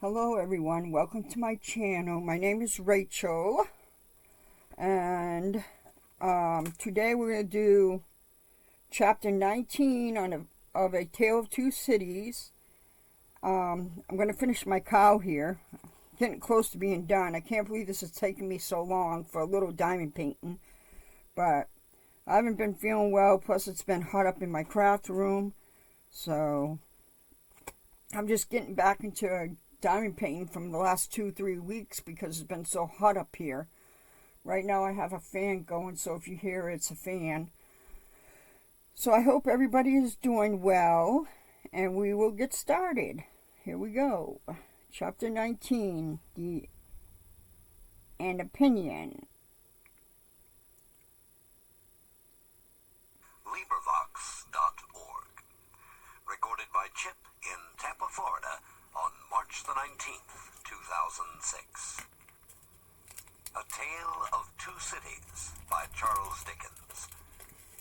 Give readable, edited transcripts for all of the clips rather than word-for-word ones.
Hello everyone, welcome to my channel. My name is Rachel, and today we're going to do chapter 19 of A Tale of Two Cities. I'm going to finish my cow here. Getting close to being done. I can't believe this is taking me so long for a little diamond painting, but I haven't been feeling well, plus it's been hot up in my craft room, so I'm just getting back into diamond painting from the last 2-3 weeks because it's been so hot up here. Right now I have a fan going, so if you hear it's a fan. So I hope everybody is doing well, and we will get started. Here we go. Chapter 19, An Opinion. LibriVox.org. Recorded by Chip in Tampa, Florida on March the 19th, 2006. A Tale of Two Cities by Charles Dickens.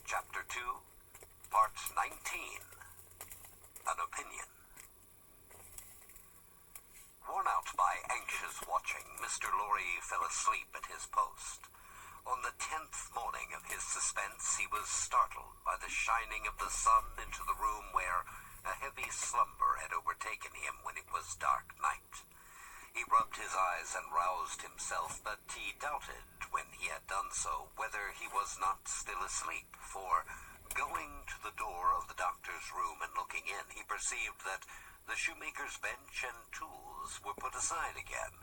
Chapter 2, Part 19. An Opinion. Worn out by anxious watching, Mr. Lorry fell asleep at his post. On the 10th morning of his suspense, he was startled by the shining of the sun into the room where a heavy slumber had overtaken him when it was dark night. He rubbed his eyes and roused himself, but he doubted, when he had done so, whether he was not still asleep, for, going to the door of the doctor's room and looking in, he perceived that the shoemaker's bench and tools were put aside again,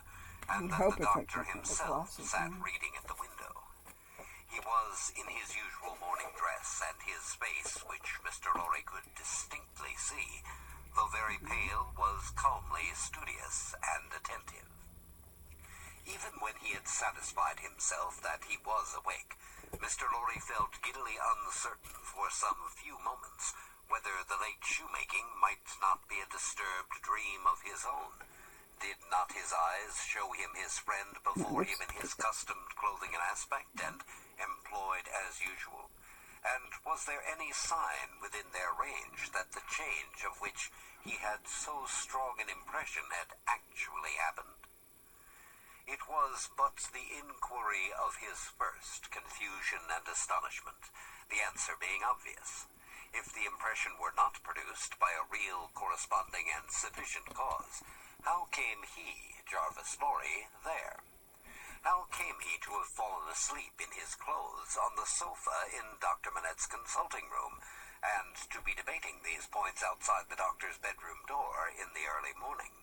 and that the doctor himself sat reading at the window. He was in his usual morning dress, and his face, which Mr. Lorry could distinctly see, though very pale, was calmly studious and attentive. Even when he had satisfied himself that he was awake, Mr. Lorry felt giddily uncertain for some few moments whether the late shoemaking might not be a disturbed dream of his own. Did not his eyes show him his friend before him in his accustomed clothing and aspect, and employed as usual? And was there any sign within their range that the change of which he had so strong an impression had actually happened? It was but the inquiry of his first confusion and astonishment, the answer being obvious. If the impression were not produced by a real, corresponding, and sufficient cause, how came he, Jarvis Lorry, there? How came he to have fallen asleep in his clothes on the sofa in Dr. Manette's consulting room, and to be debating these points outside the doctor's bedroom door in the early morning?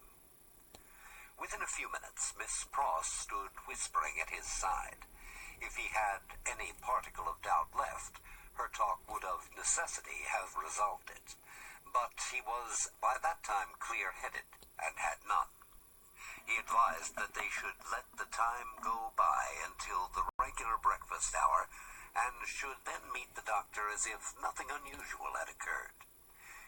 Within a few minutes, Miss Pross stood whispering at his side. If he had any particle of doubt left, her talk would of necessity have resolved it. But he was by that time clear-headed, and had none. He advised that they should let the time go by until the regular breakfast hour, and should then meet the doctor as if nothing unusual had occurred.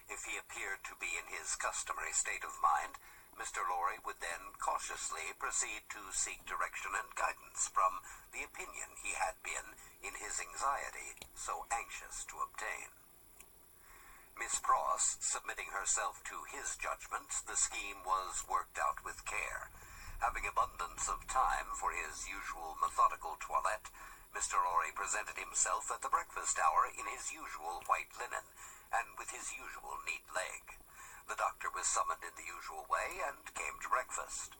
If he appeared to be in his customary state of mind, Mr. Lorry would then cautiously proceed to seek direction and guidance from the opinion he had been, in his anxiety, so anxious to obtain. Miss Pross submitting herself to his judgment, the scheme was worked out with care. Having abundance of time for his usual methodical toilette, Mr. Lorry presented himself at the breakfast hour in his usual white linen, and with his usual neat leg. The doctor was summoned in the usual way, and came to breakfast.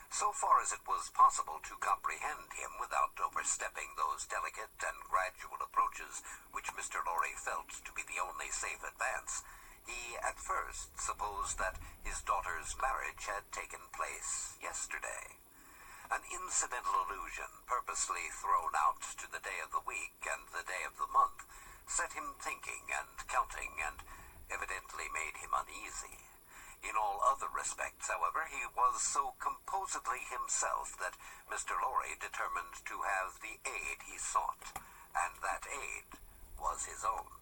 So far as it was possible to comprehend him without overstepping those delicate and gradual approaches which Mr. Lorry felt to be the only safe advance, he at first supposed that his daughter's marriage had taken place yesterday. An incidental allusion, purposely thrown out to the day of the week and the day of the month, set him thinking and counting, and evidently made him uneasy. In all other respects, however, he was so composedly himself that Mr. Lorry determined to have the aid he sought, and that aid was his own.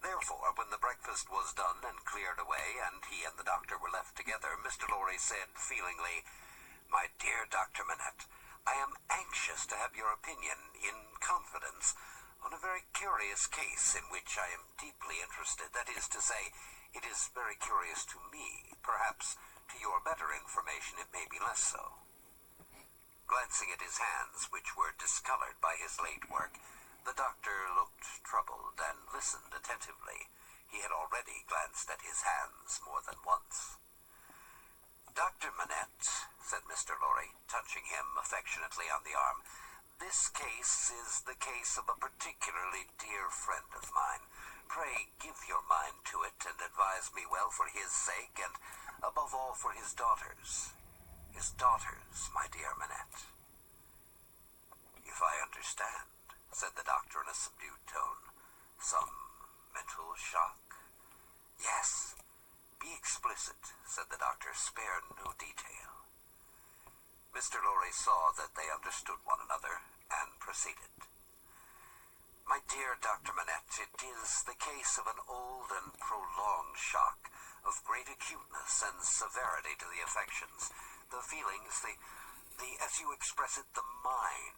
Therefore, when the breakfast was done and cleared away, and he and the doctor were left together, Mr. Lorry said feelingly, "My dear Dr. Manette, I am anxious to have your opinion, in confidence, on a very curious case in which I am deeply interested. That is to say, it is very curious to me, perhaps to your better information, it may be less so. Glancing at his hands, which were discolored by his late work, the doctor looked troubled and listened attentively. He had already glanced at his hands more than once. "Dr. Manette," said Mr. Lorry, touching him affectionately on the arm, "this case is the case of a particularly dear friend of mine. Pray give your mind to it and advise me well for his sake and, above all, for his daughters. His daughters, my dear Manette." "If I understand," said the doctor in a subdued tone, "some mental shock?" "Yes. Be explicit," said the doctor. "Spare no detail." Mr. Lorry saw that they understood one another and proceeded. "My dear Dr. Manette, it is the case of an old and prolonged shock of great acuteness and severity to the affections, the feelings, as you express it, the mind.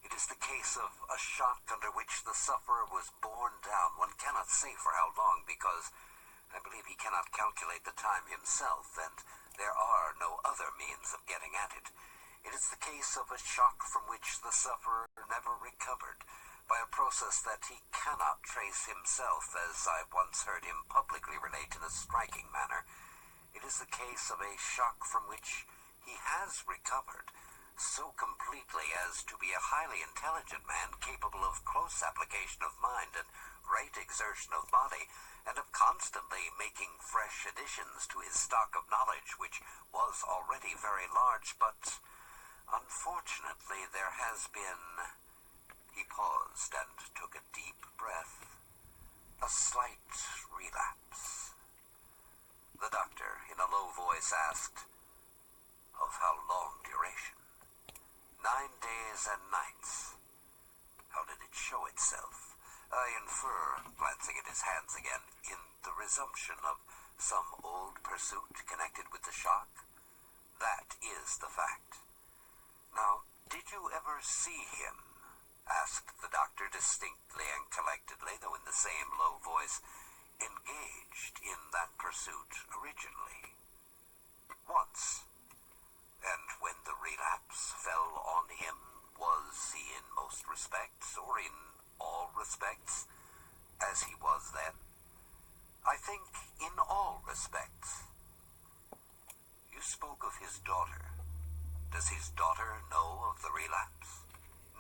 It is the case of a shock under which the sufferer was borne down. One cannot say for how long, because I believe he cannot calculate the time himself, and there are no other means of getting at it. It is the case of a shock from which the sufferer never recovered, by a process that he cannot trace himself, as I once heard him publicly relate in a striking manner. It is the case of a shock from which he has recovered, so completely as to be a highly intelligent man, capable of close application of mind and great exertion of body, and of constantly making fresh additions to his stock of knowledge, which was already very large, but unfortunately there has been—" He paused and took a deep breath. "A slight relapse." The doctor, in a low voice, asked, "Of how long duration?" 9 days and nights. "How did it show itself?" "I infer," glancing at his hands again, "in the resumption of some old pursuit connected with the shock." "That is the fact." "Now, did you ever see him?" asked the doctor distinctly and collectedly, though in the same low voice, "engaged in that pursuit originally?" "Once." "And when the relapse fell on him, was he in most respects, or in all respects, as he was then?" "I think in all respects." "You spoke of his daughter. Does his daughter know of the relapse?"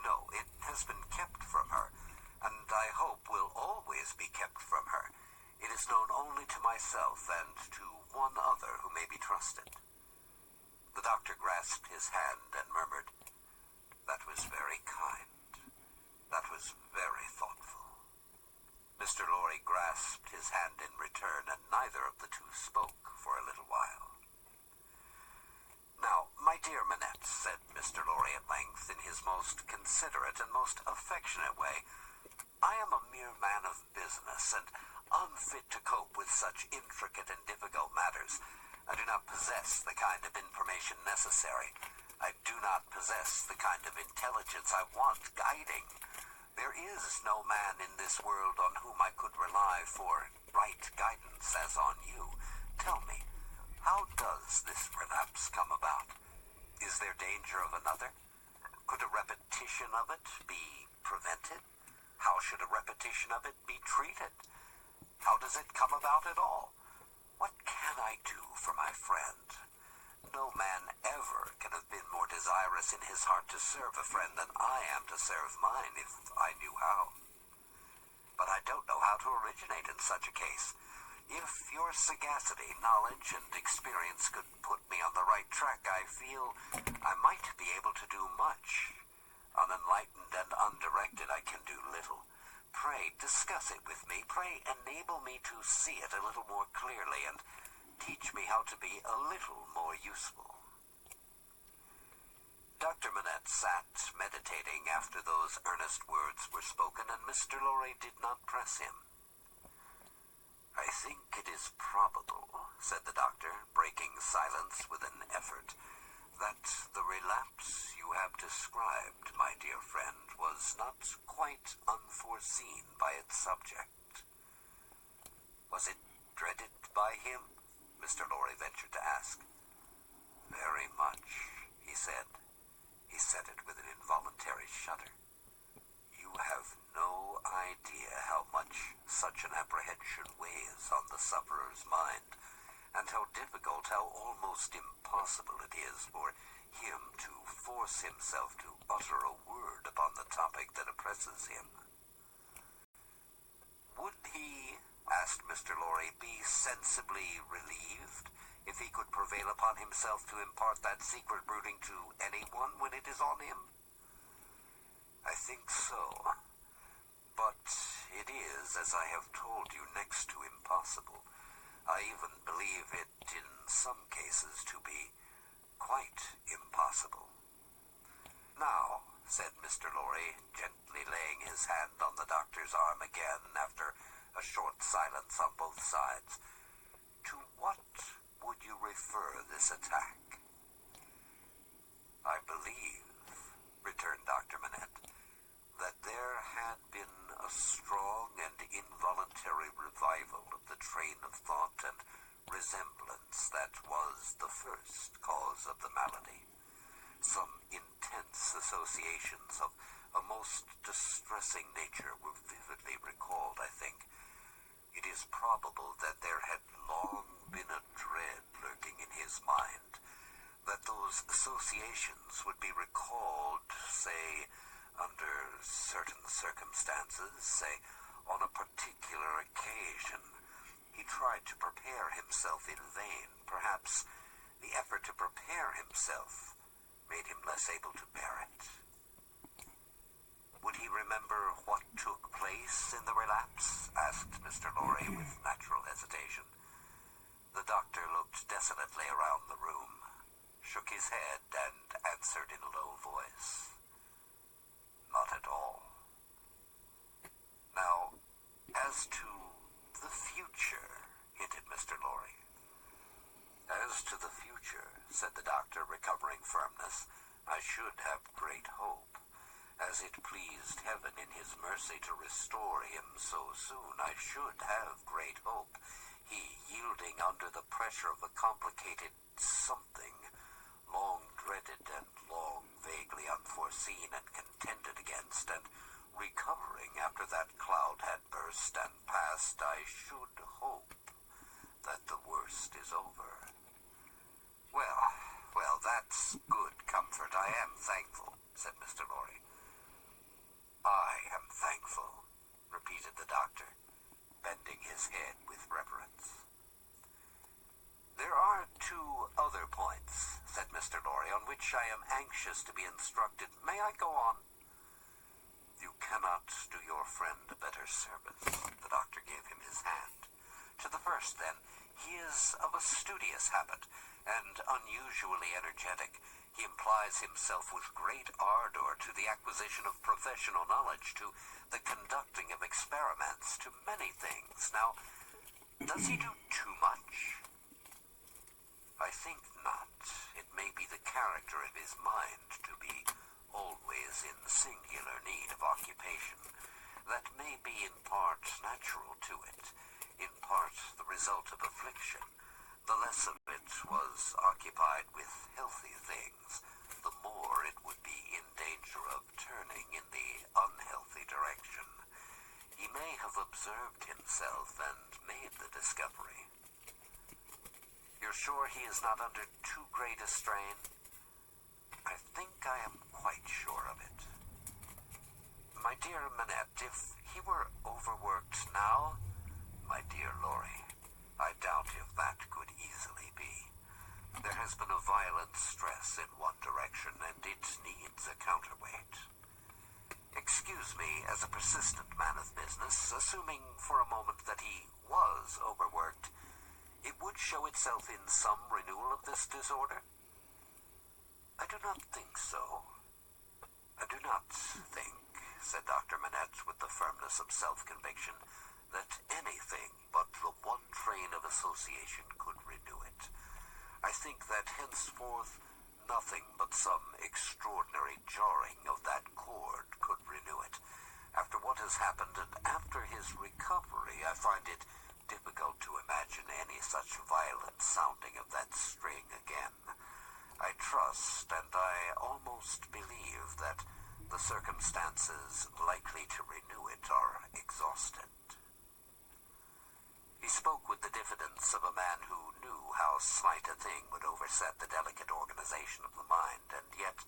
"No, it has been kept from her, and I hope will always be kept from her. It is known only to myself and to one other who may be trusted." The doctor grasped his hand and murmured, "That was very kind. That was very thoughtful." Mr. Lorry grasped his hand in return, and neither of the two spoke for a little while. "Now, my dear Manette," said Mr. Lorry at length, in his most considerate and most affectionate way, "I am a mere man of business, and unfit to cope with such intricate and difficult matters. I do not possess the kind of information necessary. I do not possess the kind of intelligence I want guiding. There is no man in this world on whom I could rely for right guidance as on you. Tell me, how does this relapse come about? Is there danger of another? Could a repetition of it be prevented? How should a repetition of it be treated? How does it come about at all? What can I do for my friend? No man ever can have been more desirous in his heart to serve a friend than I am to serve mine, if I knew how. But I don't know how to originate in such a case. If your sagacity, knowledge, and experience could put me on the right track, I feel I might be able to do much. Unenlightened and undirected, I can do little. Pray discuss it with me. Pray enable me to see it a little more clearly, and teach me how to be a little more useful." Dr. Manette sat meditating after those earnest words were spoken, and Mr. Lorry did not press him. "I think it is probable," said the doctor, breaking silence with an effort, "that the relapse you have described, my dear friend, was not quite unforeseen by its subject." "Was it dreaded by him?" Mr. Lorry ventured to ask. Very much, he said. He said it with an involuntary shudder. You have no idea how much such an apprehension weighs on the sufferer's mind, and how difficult, how almost impossible it is for him to force himself to utter a word upon the topic that oppresses him. Would he, asked Mr. Lorry, be sensibly relieved if he could prevail upon himself to impart that secret brooding to anyone when it is on him? I think so. But it is, as I have told you, next to impossible. I even believe it, in some cases, to be quite impossible. Now, said Mr. Lorry, gently laying his hand on the doctor's arm again after a short silence on both sides, to what would you refer this attack? I believe, returned Dr. Manette, that there had been a strong and involuntary revival of the train of thought and resemblance that was the first cause of the malady. Some intense associations of a most distressing nature were vividly recalled, I think. It is probable that there had long been a dread lurking in his mind, that those associations would be recalled, say, under certain circumstances, say, on a particular occasion. He tried to prepare himself in vain. Perhaps the effort to prepare himself made him less able to bear it. Would he remember what took place in the relapse? Asked Mr. Lorry with natural hesitation. The doctor looked desolately around the room, shook his head, and answered in a low voice. Not at all. Now, as to the future, hinted Mr. Lorry. As to the future, said the doctor, recovering firmness, I should have great hope. As it pleased heaven in his mercy to restore him so soon, I should have great hope. He, yielding under the pressure of a complicated something, long dreaded and long vaguely unforeseen and contended against, and recovering after that cloud had burst and passed, I should hope that the worst is over. Well, that's good comfort. I am thankful, said Mr. Lorry. I am thankful, repeated the doctor, bending his head with reverence. There are two other points, said Mr. Lorry, on which I am anxious to be instructed. May I go on? You cannot do your friend a better service. The doctor gave him his hand. To the first, then, he is of a studious habit, and unusually energetic. He applies himself with great ardor to the acquisition of professional knowledge, to the conducting of experiments, to many things. Now, does he do too much? I think not. It may be the character of his mind to be always in singular need of occupation. That may be in part natural to it, in part the result of affliction. The less of it was occupied with healthy things, the more it would be in danger of turning in the unhealthy direction. He may have observed himself and made the discovery. You're sure he is not under too great a strain? I think I am quite sure of it. My dear Manette, if he were overworked now, my dear Lorry, I doubt if that could easily be. There has been a violent stress in one direction, and it needs a counterweight. Excuse me, as a persistent man of business, assuming for a moment that he was overworked, it would show itself in some renewal of this disorder? I do not think so. I do not think, said Dr. Manette with the firmness of self-conviction, that anything but the one train of association could renew it. I think that henceforth nothing but some extraordinary jarring of that cord could renew it. After what has happened and after his recovery, I find it difficult to imagine any such violent sounding of that string again. I trust, and I almost believe, that the circumstances likely to renew it are exhausted. He spoke with the diffidence of a man who knew how slight a thing would overset the delicate organization of the mind, and yet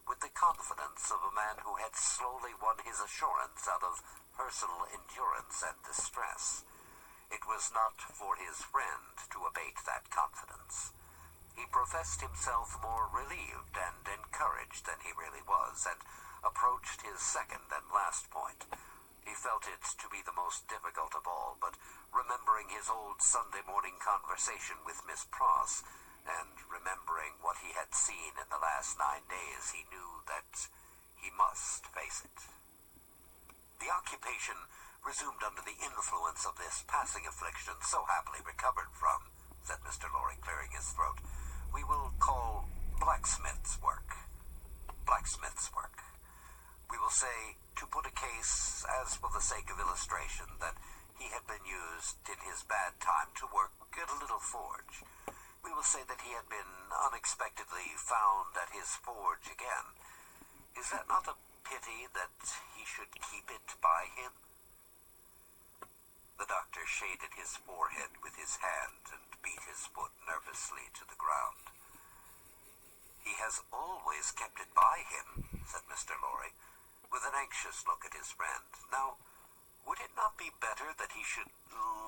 with the confidence of a man who had slowly won his assurance out of personal endurance and distress. It was not for his friend to abate that confidence. He professed himself more relieved and encouraged than he really was, and approached his second and last point. He felt it to be the most difficult of all, but remembering his old Sunday morning conversation with Miss Pross, and remembering what he had seen in the last 9 days, he knew that he must face it. The occupation resumed under the influence of this passing affliction so happily recovered from, said Mr. Lorry, clearing his throat, we will call blacksmith's work. Blacksmith's work. We will say, to put a case, as for the sake of illustration, that he had been used in his bad time to work at a little forge. We will say that he had been unexpectedly found at his forge again. Is that not a pity that he should keep it by him? The doctor shaded his forehead with his hand and beat his foot nervously to the ground. He has always kept it by him, said Mr. Lorry, with an anxious look at his friend. Now, would it not be better that he should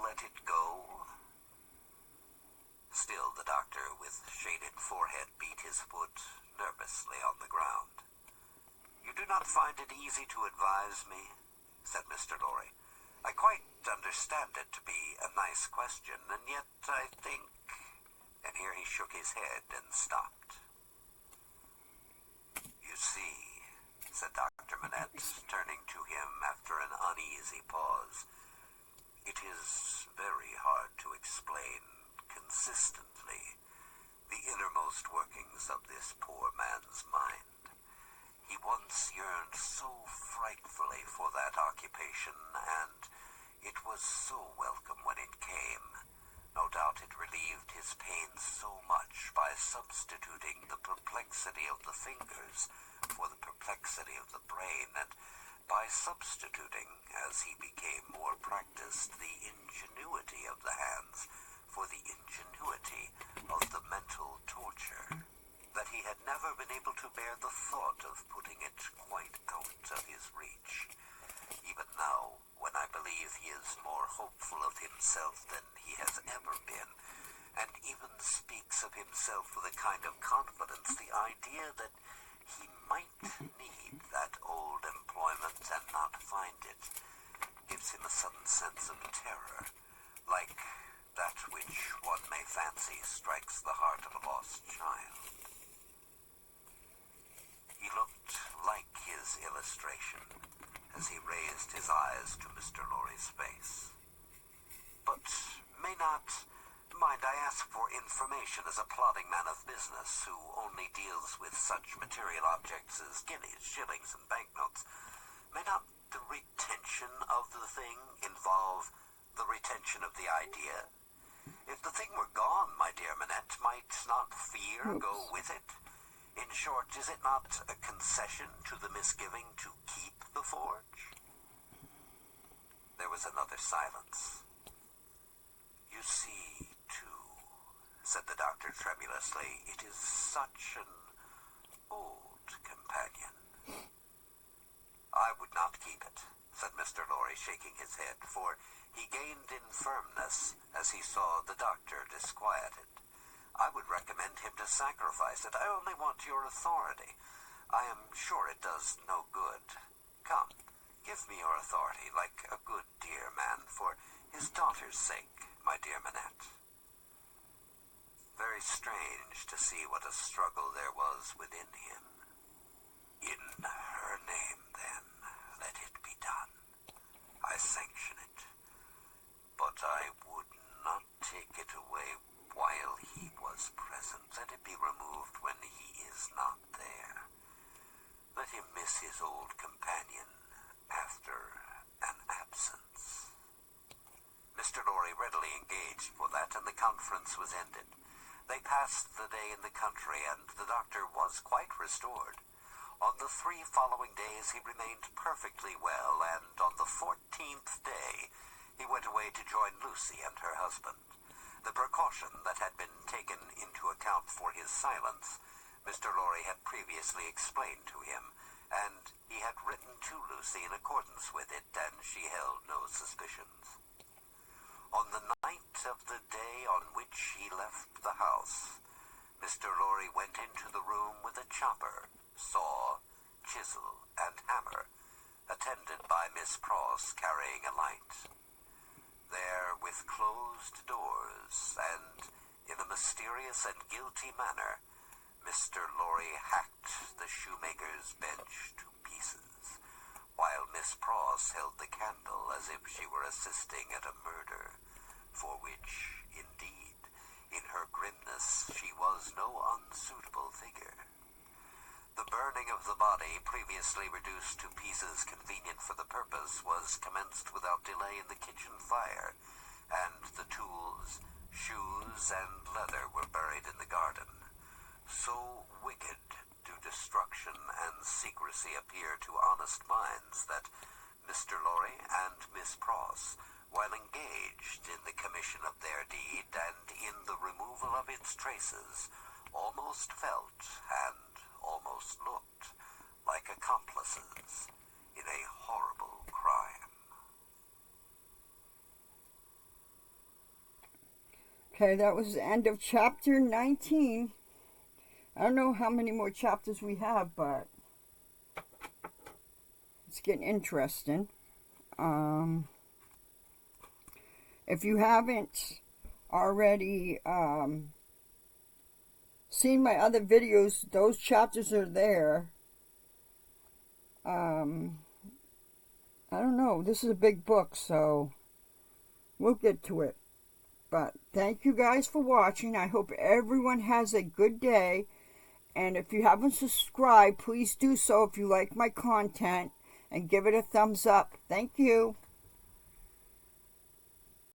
let it go? Still the doctor, with shaded forehead, beat his foot nervously on the ground. You do not find it easy to advise me, said Mr. Lorry. I quite understand it to be a nice question, and yet I think... And here he shook his head and stopped. You see, said Dr. Manette, turning to him after an uneasy pause, it is very hard to explain consistently the innermost workings of this poor man's mind. He once yearned so frightfully for that occupation, and it was so welcome when it came. No doubt it relieved his pain so much by substituting the perplexity of the fingers for the perplexity of the brain, and by substituting, as he became more practiced, the ingenuity of the hands for the ingenuity of the mental torture, that he had never been able to bear the thought of putting it quite out of his reach. Even now, when I believe he is more hopeful of himself than he has ever been, and even speaks of himself with a kind of confidence, the idea that he might need that old employment and not find it gives him a sudden sense of terror, like that which one may fancy strikes the heart of a lost child. He looked like his illustration as he raised his eyes to Mr. Lorry's face. But may not... Mind, I ask for information as a plodding man of business who only deals with such material objects as guineas, shillings, and banknotes. May not the retention of the thing involve the retention of the idea? If the thing were gone, my dear Manette, might not fear go with it? In short, is it not a concession to the misgiving to keep the forge? There was another silence. You see, said the doctor tremulously, it is such an old companion. I would not keep it, said Mr. Lorry, shaking his head, for he gained in firmness as he saw the doctor disquieted. I would recommend him to sacrifice it. I only want your authority. I am sure it does no good. Come, give me your authority, like a good dear man, for his daughter's sake, my dear Manette. Very strange to see what a struggle there was within him. In her name, then, let it be done. I sanction it. But I would not take it away while he was present. Let it be removed when he is not there. Let him miss his old companion after an absence. Mr. Lorry readily suspense was ended. They passed the day in the country, and the doctor was quite restored. On the 3 following days he remained perfectly well, and on the 14th day he went away to join Lucy and her husband. The precaution that had been taken into account for his silence, Mr. Lorry had previously explained to him, and he had written to Lucy in accordance with it, and she held no suspicions. On the night of the day on which he left the house, Mr. Lorry went into the room with a chopper, saw, chisel, and hammer, attended by Miss Pross carrying a light. There, with closed doors, and in a mysterious and guilty manner, Mr. Lorry hacked the shoemaker's bench to pieces, while Miss Pross held the candle as if she were assisting at a murder, for which, indeed, in her grimness, she was no unsuitable figure. The burning of the body, previously reduced to pieces convenient for the purpose, was commenced without delay in the kitchen fire, and the tools, shoes, and leather were buried in the garden. So wicked do destruction and secrecy appear to honest minds that Mr. Lorry and Miss Pross, while engaged in the commission of their deed and in the removal of its traces, almost felt and almost looked like accomplices in a horrible crime. Okay, that was the end of chapter 19. I don't know how many more chapters we have, but it's getting interesting. If you haven't already seen my other videos, those chapters are there. I don't know. This is a big book, so we'll get to it. But thank you guys for watching. I hope everyone has a good day. And if you haven't subscribed, please do so if you like my content. And give it a thumbs up. Thank you.